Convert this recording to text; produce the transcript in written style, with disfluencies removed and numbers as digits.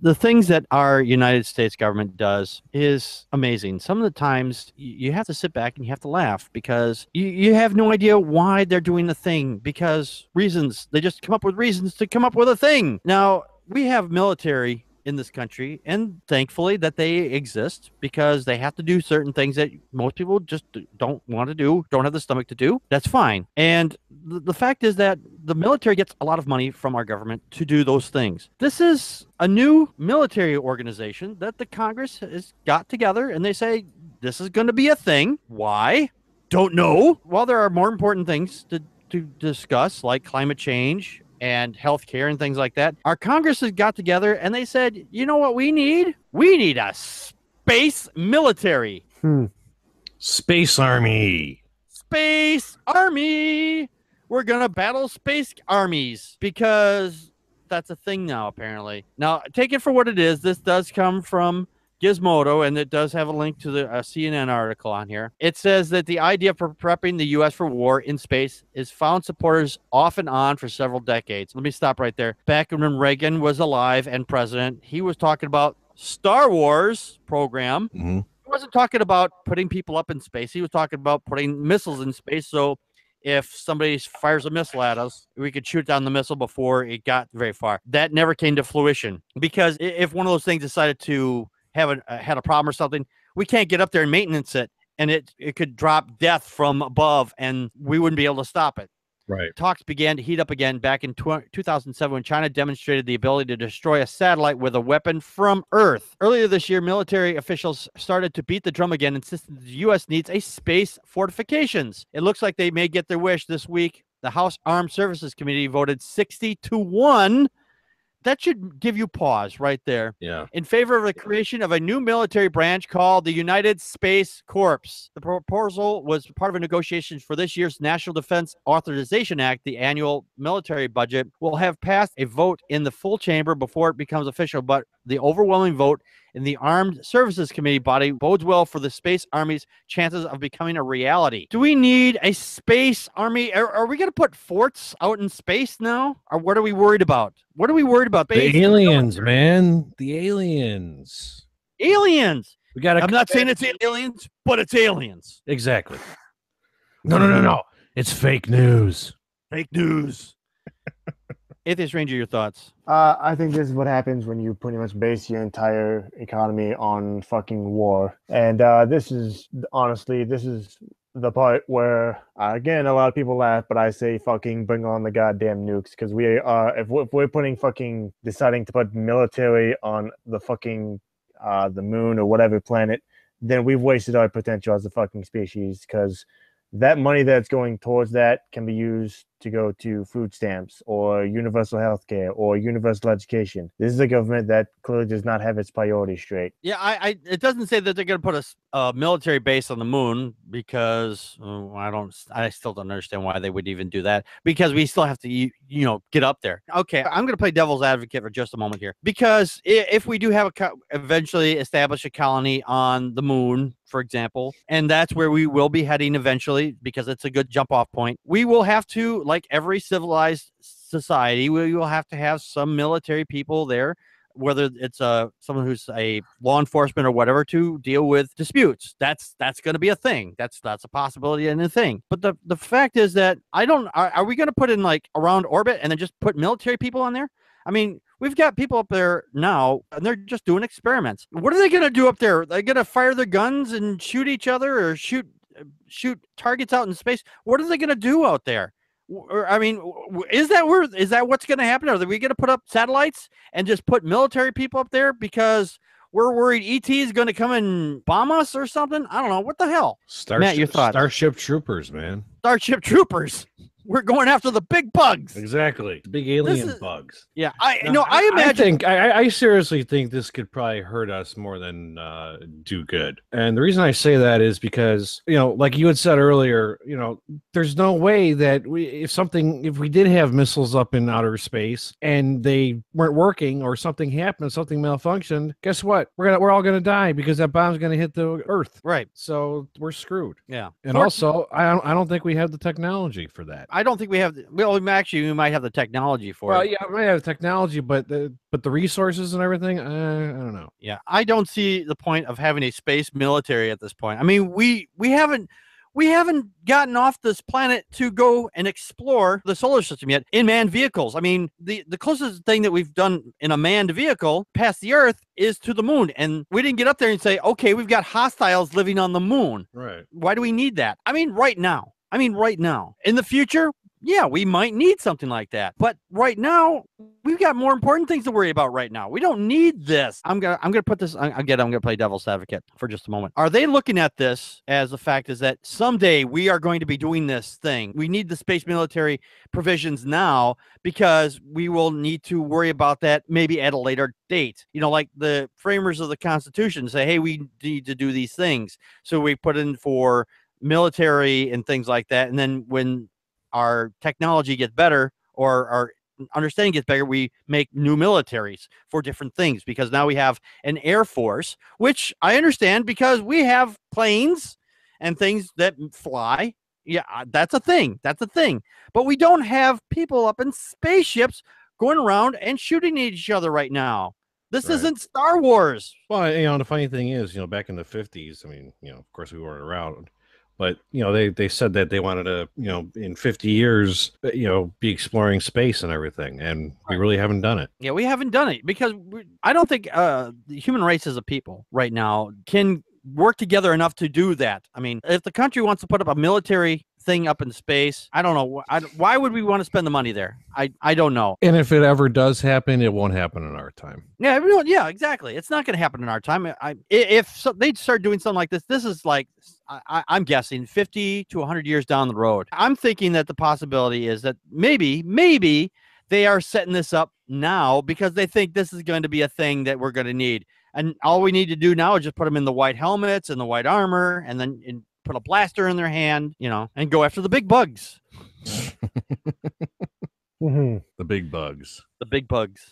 The things that our United States government does is amazing. Some of the times you have to sit back and you have to laugh because you have no idea why they're doing the thing, because reasons. They just come up with reasons to come up with a thing. Now, we have military in this country, and thankfully that they exist because they have to do certain things that most people just don't want to do, don't have the stomach to do. That's fine. And the fact is that the military gets a lot of money from our government to do those things. This is a new military organization that the Congress has got together, and they say this is going to be a thing. Why? Don't know. Well, there are more important things to discuss, like climate change and healthcare and things like that. Our Congress has got together and they said, you know what we need? We need a space military. Space Army. Space Army. We're going to battle space armies because that's a thing now, apparently. Now, take it for what it is. This does come from Gizmodo, and it does have a link to the CNN article on here. It says that the idea for prepping the U.S. for war in space is found supporters off and on for several decades. Let me stop right there. Back when Reagan was alive and president, he was talking about Star Wars program. Mm-hmm. He wasn't talking about putting people up in space. He was talking about putting missiles in space, so if somebody fires a missile at us, we could shoot down the missile before it got very far. That never came to fruition, because if one of those things decided to had a problem or something, we can't get up there and maintenance it, and it could drop death from above, and we wouldn't be able to stop it. Right. Talks began to heat up again back in 2007 when China demonstrated the ability to destroy a satellite with a weapon from Earth. Earlier this year, military officials started to beat the drum again, insisting the U.S. needs a space fortifications. It looks like they may get their wish this week. The House Armed Services Committee voted 60-1. That should give you pause right there. Yeah. In favor of the creation of a new military branch called the United Space Corps. The proposal was part of a negotiation for this year's National Defense Authorization Act. The annual military budget will have passed a vote in the full chamber before it becomes official, but the overwhelming vote in the Armed Services Committee body bodes well for the Space Army's chances of becoming a reality. Do we need a Space Army? Are we going to put forts out in space now? Or what are we worried about? What are we worried about? The aliens, man. The aliens. Aliens. We got. I'm not saying it's aliens, but it's aliens. Exactly. No. It's fake news. Fake news. Atheist Ranger, your thoughts? I think this is what happens when you pretty much base your entire economy on fucking war. And this is the part where, again, a lot of people laugh, but I say fucking bring on the goddamn nukes, because we are, if we're deciding to put military on the fucking, the moon or whatever planet, then we've wasted our potential as a fucking species, because that money that's going towards that can be used to go to food stamps or universal health care or universal education. This is a government that clearly does not have its priorities straight. Yeah, it doesn't say that they're going to put a military base on the moon, because I still don't understand why they would even do that, because we still have to, get up there. Okay, I'm going to play devil's advocate for just a moment here, because if we do have eventually establish a colony on the moon, for example, and that's where we will be heading eventually, because it's a good jump off point, we will have to, like every civilized society, we will have to have some military people there, whether it's someone who's a law enforcement or whatever, to deal with disputes. That's going to be a thing. That's a possibility and a thing. But the fact is that are we going to put in like around orbit and then just put military people on there? I mean, we've got people up there now, and they're just doing experiments. What are they going to do up there? Are they going to fire their guns and shoot each other, or shoot targets out in space? What are they going to do out there? I mean, is that what's going to happen? Are we going to put up satellites and just put military people up there because we're worried ET is going to come and bomb us or something? I don't know. What the hell? Matt, your thoughts? Starship Troopers, man. Starship Troopers. We're going after the big bugs. Exactly. The big alien bugs. Yeah. I imagine. I seriously think this could probably hurt us more than do good. And the reason I say that is because, like you had said earlier, there's no way that if we did have missiles up in outer space and they weren't working, or something happened, something malfunctioned, guess what? We're all going to die, because that bomb's going to hit the Earth. Right. So we're screwed. Yeah. And also, I don't think we have the technology for that. I don't think we have. Well, actually, we might have the technology for Well, it. yeah, we might have technology, but the resources and everything, I don't know. Yeah, I don't see the point of having a space military at this point. I mean, we haven't gotten off this planet to go and explore the solar system yet in manned vehicles. I mean, the closest thing that we've done in a manned vehicle past the Earth is to the moon, and we didn't get up there and say, okay, we've got hostiles living on the moon. Right. Why do we need that? I mean, right now. In the future, yeah, we might need something like that. But right now, we've got more important things to worry about right now. We don't need this. I'm gonna put this again. I'm gonna play devil's advocate for just a moment. Are they looking at this as the fact is that someday we are going to be doing this thing? We need the space military provisions now because we will need to worry about that maybe at a later date. You know, like the framers of the Constitution say, hey, we need to do these things. So we put in for military and things like that. And then when our technology gets better or our understanding gets better, we make new militaries for different things because now we have an air force, which I understand because we have planes and things that fly. Yeah, that's a thing. But we don't have people up in spaceships going around and shooting at each other right now. This isn't Star Wars. Well, the funny thing is, back in the 50s, I mean, of course we weren't around. But, they said that they wanted to, in 50 years, be exploring space and everything. And we really haven't done it. Yeah, we haven't done it because I don't think the human race as a people right now can work together enough to do that. I mean, if the country wants to put up a military thing up in space, I don't know. Why would we want to spend the money there? I don't know. And if it ever does happen, it won't happen in our time. Yeah, exactly. It's not going to happen in our time. If they'd start doing something like this is like, I'm guessing 50 to 100 years down the road. I'm thinking that the possibility is that maybe they are setting this up now because they think this is going to be a thing that we're going to need. And all we need to do now is just put them in the white helmets and the white armor and then put a blaster in their hand, and go after the big bugs. The big bugs. The big bugs.